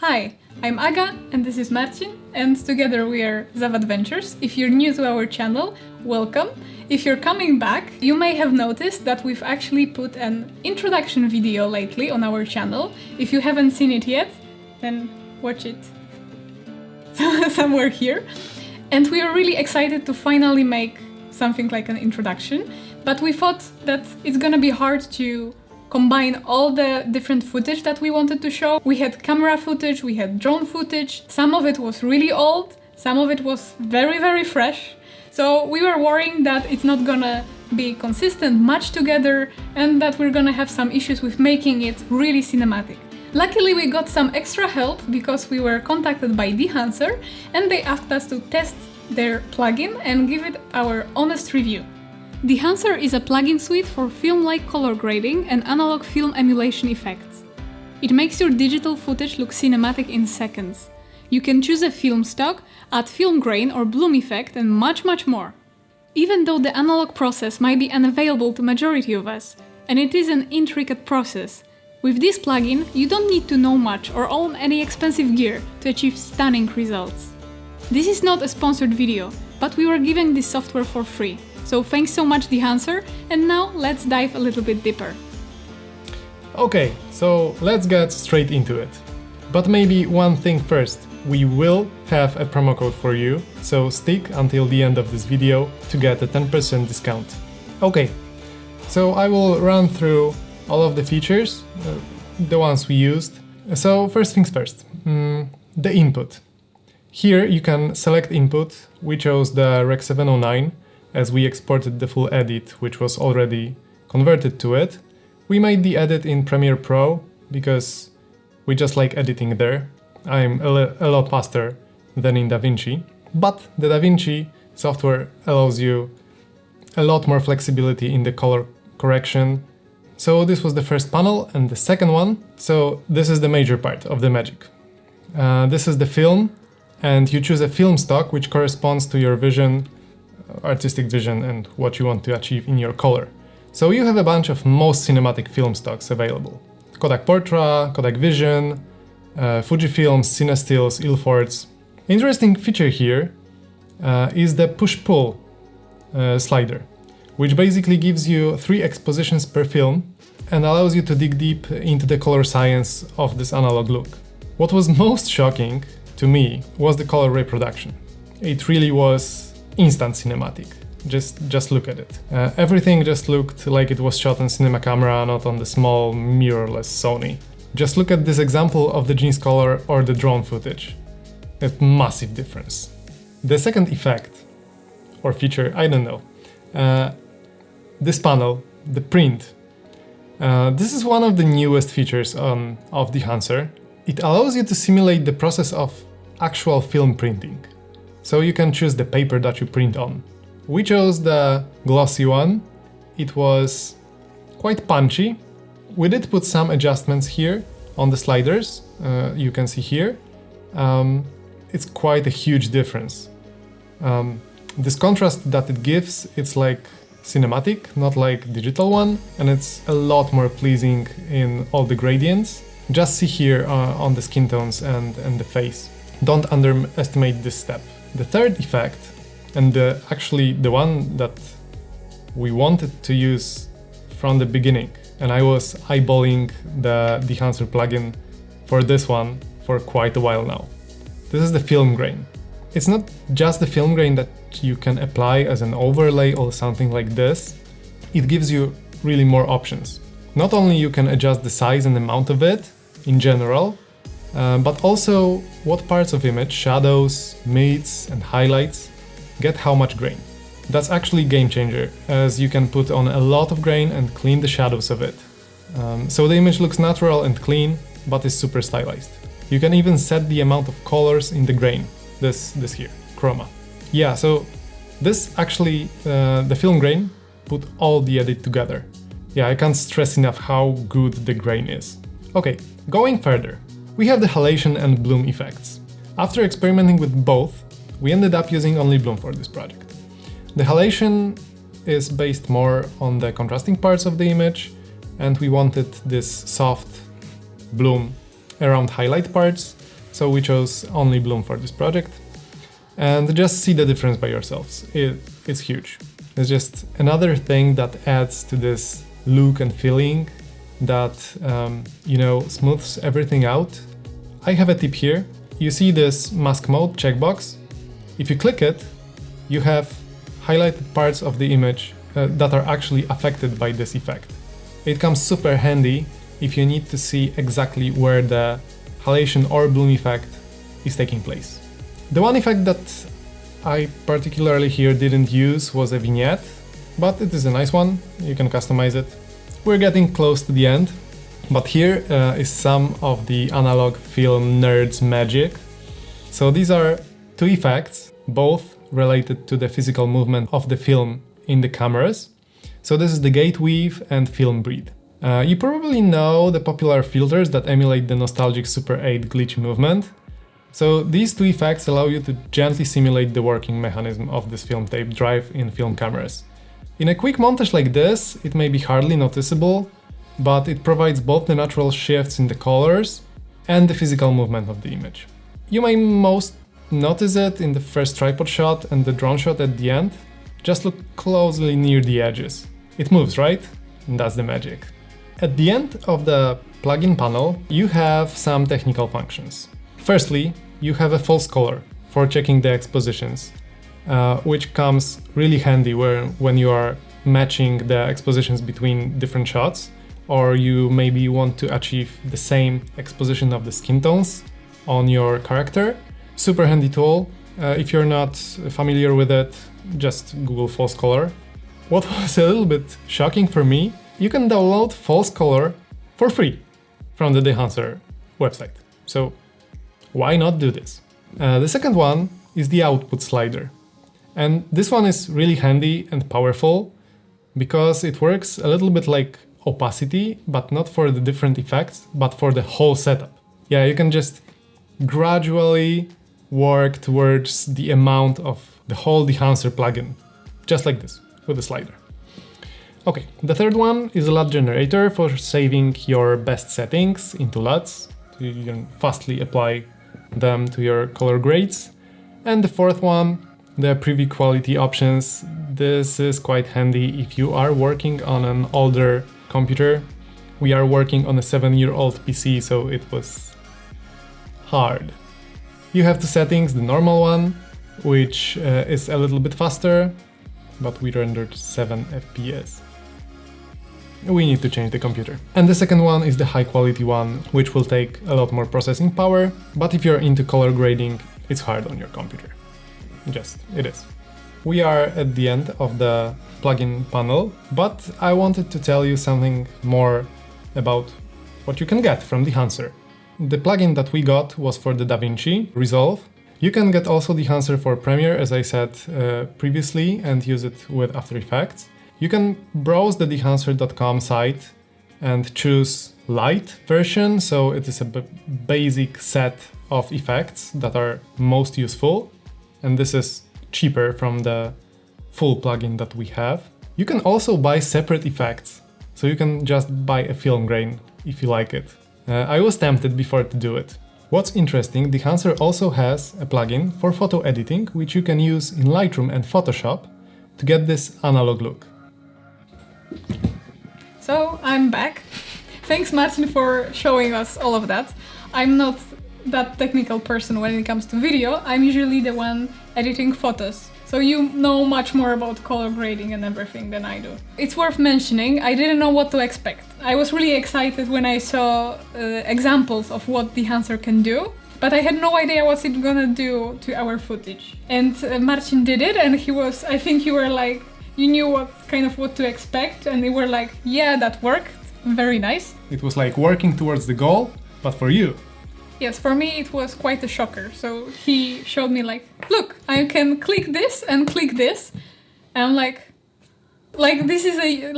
Hi, I'm Aga and this is Marcin, and together we are Zavadventures. If you're new to our channel, welcome. If you're coming back, you may have noticed that we've actually put an introduction video lately on our channel. If you haven't seen it yet, then watch it somewhere here. And we are really excited to finally make something like an introduction, but we thought that it's gonna be hard to combine all the different footage that we wanted to show. We had camera footage, we had drone footage, some of it was really old, some of it was very fresh. So we were worrying that it's not gonna be consistent much together and that we're gonna have some issues with making it really cinematic. Luckily we got some extra help because we were contacted by Dehancer and they asked us to test their plugin and give it our honest review. Dehancer is a plugin suite for film-like color grading and analog film emulation effects. It makes your digital footage look cinematic in seconds. You can choose a film stock, add film grain or bloom effect and much more. Even though the analog process might be unavailable to majority of us, and it is an intricate process, with this plugin you don't need to know much or own any expensive gear to achieve stunning results. This is not a sponsored video, but we were giving this software for free. So thanks so much Dehancer, and now let's dive a little bit deeper. Okay, so let's get straight into it. But maybe one thing first, we will have a promo code for you, so stick until the end of this video to get a 10% discount. Okay, so I will run through all of the features, the ones we used. So first things first, the input. Here you can select input. We chose the Rec 709 as we exported the full edit, which was already converted to it. We made the edit in Premiere Pro because we just like editing there. I'm a lot faster than in Davinci, but the Davinci software allows you a lot more flexibility in the color correction. So this was the first panel, and the second one, so this is the major part of the magic. This is the film, and you choose a film stock which corresponds to your vision, artistic vision, and what you want to achieve in your color. So you have a bunch of most cinematic film stocks available. Kodak Portra, Kodak Vision, Fujifilm, Cinestills, Ilfords. Interesting feature here is the push-pull slider, which basically gives you 3 expositions per film and allows you to dig deep into the color science of this analog look. What was most shocking to me was the color reproduction. It really was instant cinematic. Just look at it. Everything just looked like it was shot on cinema camera, not on the small mirrorless Sony. Just look at this example of the jeans color or the drone footage. A massive difference. The second effect, or feature, I don't know. This panel, the print. This is one of the newest features of Dehancer. It allows you to simulate the process of actual film printing. So you can choose the paper that you print on. We chose the glossy one. It was quite punchy. We did put some adjustments here on the sliders. You can see here. It's quite a huge difference. This contrast that it gives, it's like cinematic, not like digital one, and it's a lot more pleasing in all the gradients. Just see here on the skin tones and the face. Don't underestimate this step. The third effect, and actually the one that we wanted to use from the beginning, and I was eyeballing the Dehancer plugin for this one for quite a while now. This is the film grain. It's not just the film grain that you can apply as an overlay or something like this. It gives you really more options. Not only you can adjust the size and amount of it in general, but also what parts of image, shadows, mids and highlights get how much grain. That's actually a game changer, as you can put on a lot of grain and clean the shadows of it. So the image looks natural and clean, but is super stylized. You can even set the amount of colors in the grain, this here, chroma. Yeah, so this actually, the film grain, put all the edit together. Yeah, I can't stress enough how good the grain is. Okay, going further. We have the halation and bloom effects. After experimenting with both, we ended up using only bloom for this project. The halation is based more on the contrasting parts of the image, and we wanted this soft bloom around highlight parts. so we chose only Bloom for this project. And just see the difference by yourselves. It's huge. It's just another thing that adds to this look and feeling that, smooths everything out. I have a tip here. You see this mask mode checkbox? If you click it, you have highlighted parts of the image that are actually affected by this effect. It comes super handy if you need to see exactly where the halation or bloom effect is taking place. The one effect that I particularly here didn't use was a vignette, but it is a nice one, you can customize it. We're getting close to the end, but here is some of the analog film nerds magic. So these are two effects, both related to the physical movement of the film in the cameras. So this is the gate weave and film breathe. You probably know the popular filters that emulate the nostalgic Super 8 glitch movement. So these two effects allow you to gently simulate the working mechanism of this film tape drive in film cameras. In a quick montage like this, it may be hardly noticeable, but it provides both the natural shifts in the colors and the physical movement of the image. You may most notice it in the first tripod shot and the drone shot at the end. Just look closely near the edges. It moves, right? And that's the magic. At the end of the plugin panel, you have some technical functions. Firstly, you have a false color for checking the expositions, which comes really handy when you are matching the expositions between different shots, or you maybe want to achieve the same exposition of the skin tones on your character. Super handy tool. If you're not familiar with it, just Google false color. What was a little bit shocking for me, you can download false color for free from the Dehancer website. So why not do this? The second one is the output slider. And this one is really handy and powerful because it works a little bit like opacity, but not for the different effects, but for the whole setup. Yeah, you can just gradually work towards the amount of the whole Dehancer plugin, just like this, with the slider. Okay, the third one is a LUT generator for saving your best settings into LUTs. So you can fastly apply them to your color grades. And the fourth one, the preview quality options. This is quite handy if you are working on an older computer. We are working on a 7-year-old PC, so it was hard. You have two settings, the normal one, which is a little bit faster, but we rendered 7 FPS. We need to change the computer. And the second one is the high quality one, which will take a lot more processing power, but if you're into color grading, it's hard on your computer. Just, it is. We are at the end of the plugin panel, but I wanted to tell you something more about what you can get from Dehancer. The plugin that we got was for the Davinci Resolve. You can get also Dehancer for Premiere, as I said previously, and use it with After Effects. You can browse the Dehancer.com site and choose light version, so it is a basic set of effects that are most useful, and this is cheaper from the full plugin that we have. You can also buy separate effects, so you can just buy a film grain if you like it. I was tempted before to do it. What's interesting, Dehancer also has a plugin for photo editing, which you can use in Lightroom and Photoshop to get this analog look. So I'm back. Thanks, Martin, for showing us all of that. I'm not that technical person when it comes to video. I'm usually the one editing photos. So you know much more about color grading and everything than I do. It's worth mentioning, I didn't know what to expect. I was really excited when I saw examples of what Dehancer can do, but I had no idea what's it gonna do to our footage. And Marcin did it, and I think you were like, you knew what to expect, and you were like, yeah, that worked. Very nice. It was like working towards the goal, but for you. Yes, for me it was quite a shocker. So he showed me like, look, I can click this and click this. And I'm like this is a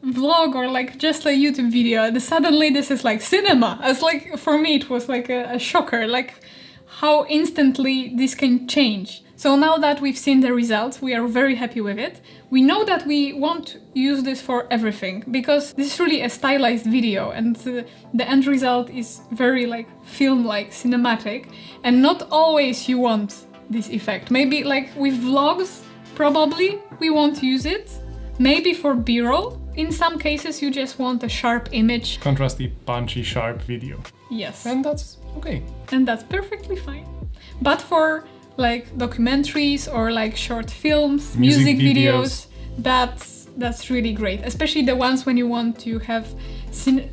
vlog or like just a YouTube video. And suddenly this is like cinema. It's like, for me it was like a shocker, like how instantly this can change. So now that we've seen the results, we are very happy with it. We know that we won't use this for everything because this is really a stylized video and the end result is very like film-like, cinematic, and not always you want this effect. Maybe like with vlogs, probably we won't use it. Maybe for B-roll. In some cases you just want a sharp image. Contrasty, punchy, sharp video. Yes. And that's okay. And that's perfectly fine. But for like documentaries or like short films, music videos, that's really great. Especially the ones when you want to have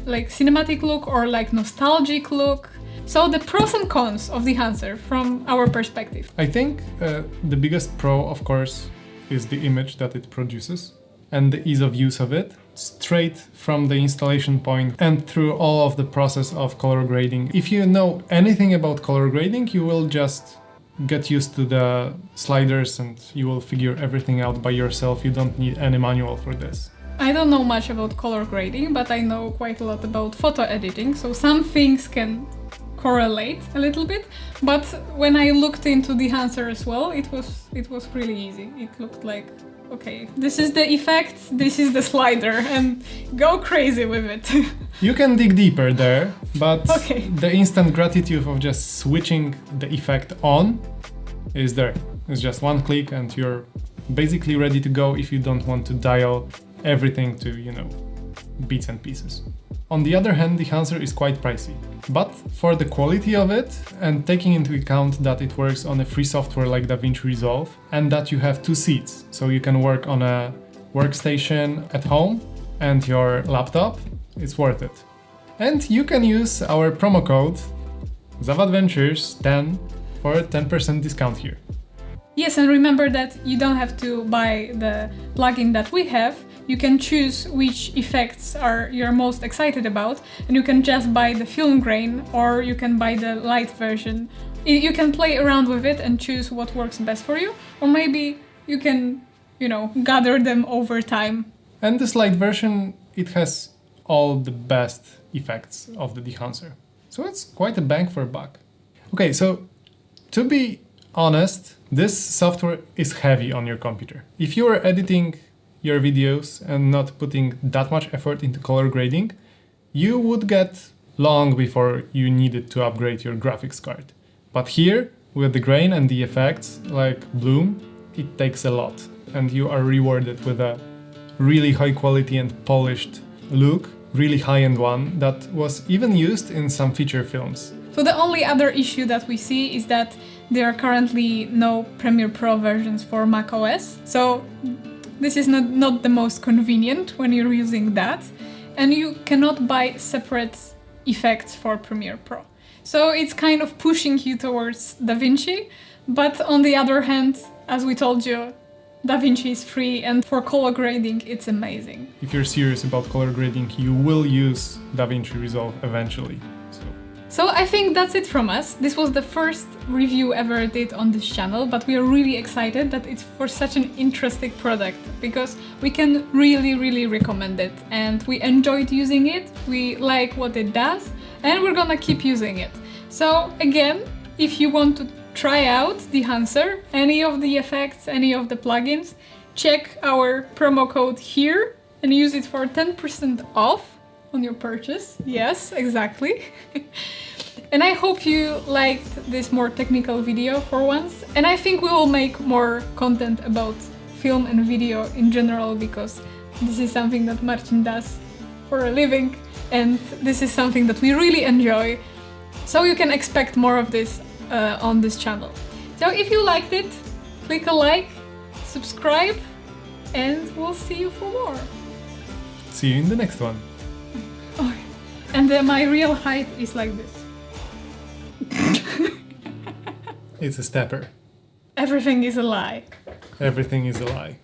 like cinematic look or like nostalgic look. So the pros and cons of Dehancer from our perspective. I think the biggest pro, of course, is the image that it produces and the ease of use of it, straight from the installation point and through all of the process of color grading. If you know anything about color grading, you will just get used to the sliders and you will figure everything out by yourself. You don't need any manual for this. I don't know much about color grading, but I know quite a lot about photo editing, so some things can correlate a little bit. But when I looked into Dehancer as well, it was really easy. It looked like, okay, this is the effect, this is the slider, and go crazy with it. You can dig deeper there, but okay. The instant gratitude of just switching the effect on is there. It's just one click and you're basically ready to go if you don't want to dial everything to, bits and pieces. On the other hand, Dehancer is quite pricey, but for the quality of it and taking into account that it works on a free software like Davinci Resolve and that you have 2 seats, so you can work on a workstation at home and your laptop, it's worth it. And you can use our promo code Zavadventures 10 for a 10% discount here. Yes, and remember that you don't have to buy the plugin that we have. You can choose which effects are you're most excited about, and you can just buy the film grain or you can buy the light version. You can play around with it and choose what works best for you, or maybe you can, gather them over time. And this light version, it has all the best effects of the Dehancer. So it's quite a bang for a buck. Okay, so to be honest, this software is heavy on your computer. If you are editing your videos and not putting that much effort into color grading, you would get long before you needed to upgrade your graphics card. But here, with the grain and the effects like bloom, it takes a lot and you are rewarded with a really high quality and polished look, really high-end one that was even used in some feature films. So the only other issue that we see is that there are currently no Premiere Pro versions for macOS. So this is not the most convenient when you're using that. And you cannot buy separate effects for Premiere Pro. So it's kind of pushing you towards Davinci. But on the other hand, as we told you, Davinci is free, and for color grading, it's amazing. If you're serious about color grading, you will use Davinci Resolve eventually. So I think that's it from us. This was the first review ever did on this channel, but we are really excited that it's for such an interesting product because we can really recommend it and we enjoyed using it, we like what it does, and we're gonna keep using it. So again, if you want to try out Dehancer, any of the effects, any of the plugins, check our promo code here and use it for 10% off on your purchase. Yes, exactly. And I hope you liked this more technical video for once. And I think we will make more content about film and video in general because this is something that Marcin does for a living and this is something that we really enjoy. So you can expect more of this on this channel. So if you liked it, click a like, subscribe, and we'll see you for more. See you in the next one. Oh, and my real height is like this. It's a stepper. Everything is a lie. Everything is a lie.